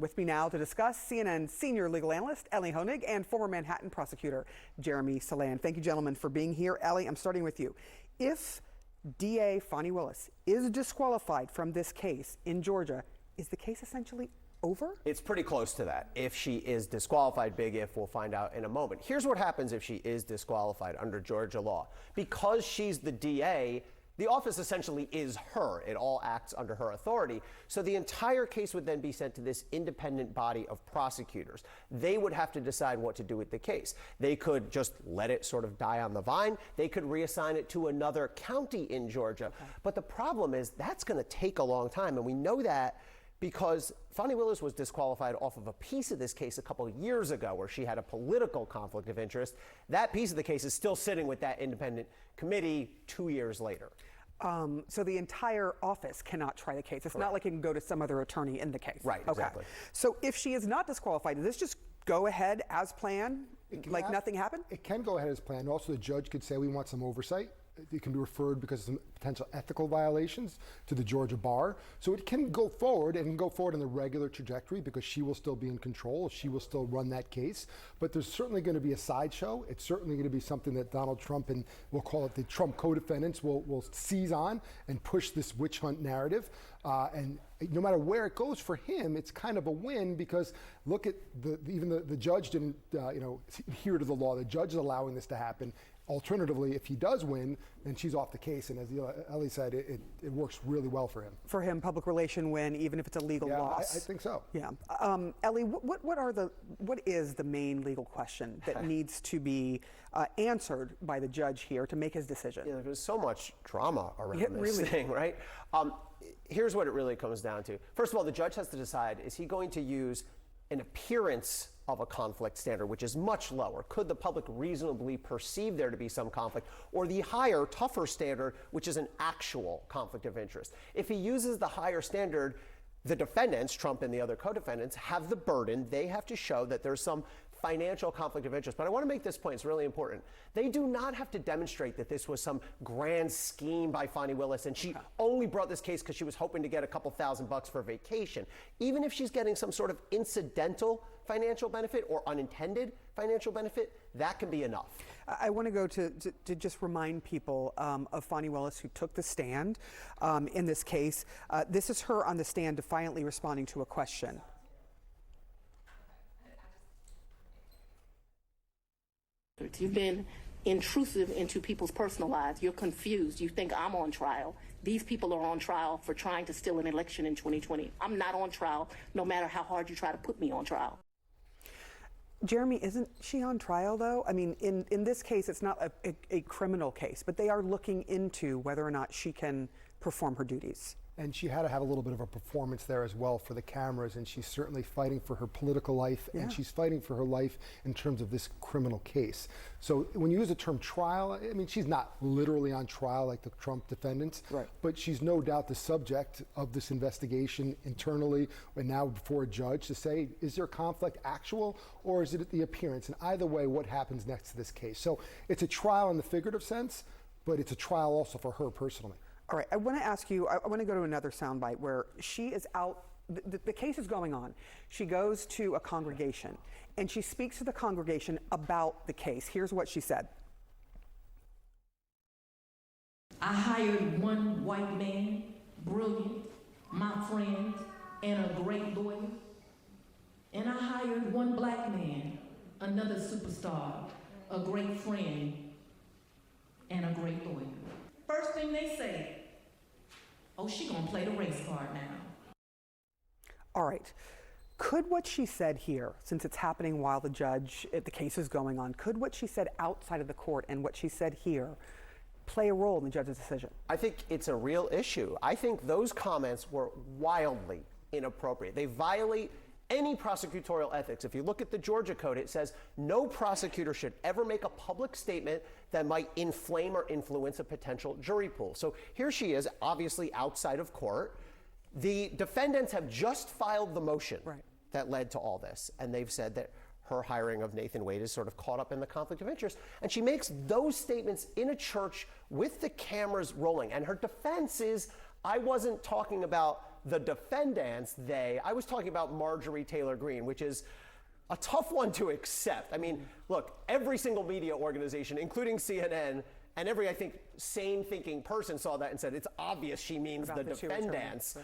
With me now to discuss, CNN senior legal analyst Ellie Honig and former Manhattan prosecutor Jeremy Saland. Thank you, gentlemen, for being here. Ellie, I'm starting with you. If DA Fani Willis is disqualified from this case in Georgia, is the case essentially over? It's pretty close to that. If she is disqualified, big if, we'll find out in a moment. Here's what happens if she is disqualified under Georgia law. Because she's the DA, the office essentially is her. It all acts under her authority. So the entire case would then be sent to this independent body of prosecutors. They would have to decide what to do with the case. They could just let it sort of die on the vine. They could reassign it to another county in Georgia. Okay. But the problem is that's going to take a long time, and we know that because Fani Willis was disqualified off of a piece of this case a couple of years ago where she had a political conflict of interest. That piece of the case is still sitting with that independent committee 2 years later. So the entire office cannot try the case. It's Correct. Not like it can go to some other attorney in the case. Right, okay. Exactly. So if she is not disqualified, does this just go ahead as planned, like nothing happened? It can go ahead as planned. Also, the judge could say we want some oversight. It can be referred because of some potential ethical violations to the Georgia bar. So it can go forward and can go forward in the regular trajectory because she will still be in control. She will still run that case. But there's certainly going to be a sideshow. It's certainly going to be something that Donald Trump and we'll call it the Trump co-defendants will seize on and push this witch hunt narrative. And no matter where it goes for him, it's kind of a win because look at even the judge didn't adhere to the law. The judge is allowing this to happen. Alternatively, if he does win, then she's off the case. And as Ellie said, it works really well for him. For him, public relation win, even if it's a legal loss. I think so. Yeah. Ellie, what is the main legal question that needs to be answered by the judge here to make his decision? Yeah, there's so much drama around this thing, right? Here's what it really comes down to. First of all, the judge has to decide, is he going to use an appearance of a conflict standard, which is much lower? Could the public reasonably perceive there to be some conflict? Or the higher, tougher standard, which is an actual conflict of interest? If he uses the higher standard, the defendants, Trump and the other co-defendants, have the burden. They have to show that there's some financial conflict of interest. But I want to make this point, it's really important. They do not have to demonstrate that this was some grand scheme by Fani Willis and she only brought this case because she was hoping to get a couple $1,000 for vacation. Even if she's getting some sort of incidental financial benefit or unintended financial benefit, that can be enough. I want to go to just remind people of Fani Willis, who took the stand in this case. This is her on the stand defiantly responding to a question. You've been intrusive into people's personal lives. You're confused. You think I'm on trial. These people are on trial for trying to steal an election in 2020. I'm not on trial, no matter how hard you try to put me on trial. Jeremy, isn't she on trial, though? I mean, in this case, it's not a criminal case, but they are looking into whether or not she can perform her duties. And she had to have a little bit of a performance there as well for the cameras, and she's certainly fighting for her political life, and she's fighting for her life in terms of this criminal case. So when you use the term trial, I mean, she's not literally on trial like the Trump defendants, but she's no doubt the subject of this investigation internally and now before a judge to say, is there conflict actual or is it the appearance? And either way, what happens next to this case? So it's a trial in the figurative sense, but it's a trial also for her personally. All right, I want to ask you, I want to go to another soundbite where she is out, the case is going on. She goes to a congregation and she speaks to the congregation about the case. Here's what she said. I hired one white man, brilliant, my friend, and a great lawyer. And I hired one black man, another superstar, a great friend, and a great lawyer. First thing they say, oh, she gonna play the race card now. All right. Could what she said here, since it's happening while the case is going on, could what she said outside of the court and what she said here play a role in the judge's decision? I think it's a real issue. I think those comments were wildly inappropriate. They violate any prosecutorial ethics. If you look at the Georgia Code, it says no prosecutor should ever make a public statement that might inflame or influence a potential jury pool. So here she is, obviously outside of court. The defendants have just filed the motion that led to all this, and they've said that her hiring of Nathan Wade is sort of caught up in the conflict of interest. And she makes those statements in a church with the cameras rolling. And her defense is, I wasn't talking about the defendants, I was talking about Marjorie Taylor Greene, which is a tough one to accept. I mean, look, every single media organization, including CNN, and every, I think, sane thinking person saw that and said, it's obvious she means the defendants.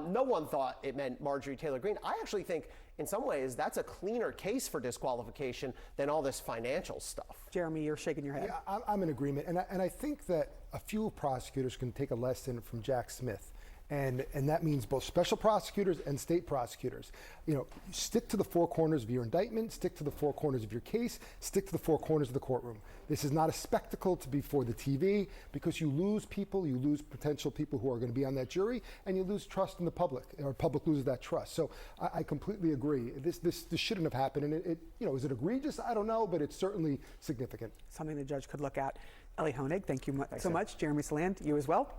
No one thought it meant Marjorie Taylor Greene. I actually think, in some ways, that's a cleaner case for disqualification than all this financial stuff. Jeremy, you're shaking your head. Yeah, I'm in agreement. And I think that a few prosecutors can take a lesson from Jack Smith. And that means both special prosecutors and state prosecutors. You know, stick to the four corners of your indictment, stick to the four corners of your case, stick to the four corners of the courtroom. This is not a spectacle to be for the TV, because you lose people, you lose potential people who are going to be on that jury, and you lose trust in the public, or public loses that trust. So I completely agree. This shouldn't have happened. And it you know, is it egregious? I don't know, but it's certainly significant. Something the judge could look at. Ellie Honig, thank you so much. Jeremy Saland, you as well.